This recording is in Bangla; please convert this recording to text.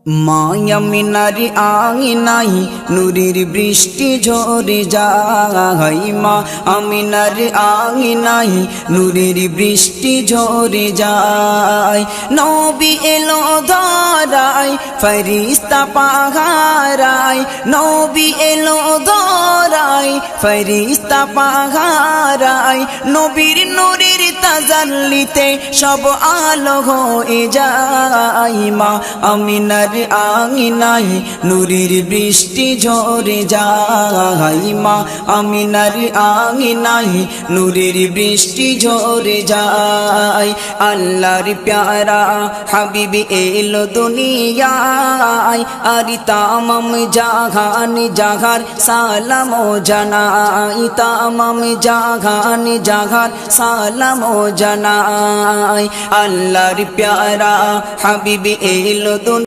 মায়ামিনার আঙিনাই নূরের বৃষ্টি ঝরে যায়। মা আমিনার আঙিনাই নূরের বৃষ্টি ঝরে যায়। নবী এলো ধরায় ফেরেশতা পাহারায়, নবী এলো ধরায় ফেরেশতা পাহারায়। নবীর নূরের তাজাল্লিতে সব আলো হয়ে যায়। মা আমিনার আঙিনাই নূরের বৃষ্টি ঝরে যায়। মা আমিনার আঙিনাই নূরের বৃষ্টি ঝরে যায়। আল্লাহর প্যারা হাবিব এলো দুনিয়ায়, আর তামাম জাহান জাহার সালাম জানাই, তামাম জাহান জাহার সালাম জানাই। আল্লাহর প্যারা হাবিব এলো